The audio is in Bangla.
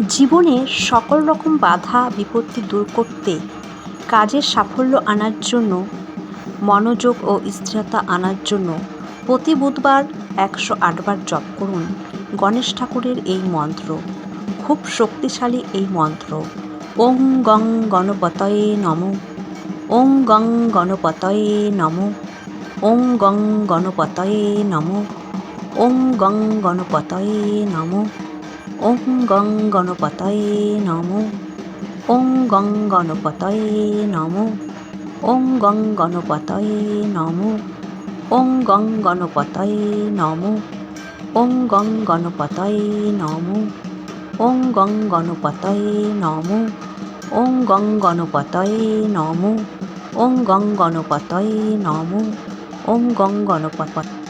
জীবনে সকল রকম বাধা বিপত্তি দূর করতে, কাজের সাফল্য আনার জন্য, মনোযোগ ও স্থিরতা আনার জন্য প্রতি বুধবার 108 বার জপ করুন গণেশ ঠাকুরের এই মন্ত্র। খুব শক্তিশালী এই মন্ত্র। ওং গং গণপতয়ে নমঃ। ওং গং গণপতয়ে নমঃ। ওং গং গণপতয়ে নমঃ। ওং গং গণপতয়ে নমঃ। ওং গং গণপতয়ে নমঃ। ওং গং গণপতয়ে নমঃ। ওং গং গণপতয়ে নমঃ। ওং গং গণপতয়ে নমঃ। ওং গং গণপতয়ে নমঃ। ওং গং গণপতয়ে নমঃ। ওং গং গণপতয়ে নমঃ। ওং গং গণপতয়ে নমঃ। ওং গং গণপতয়ে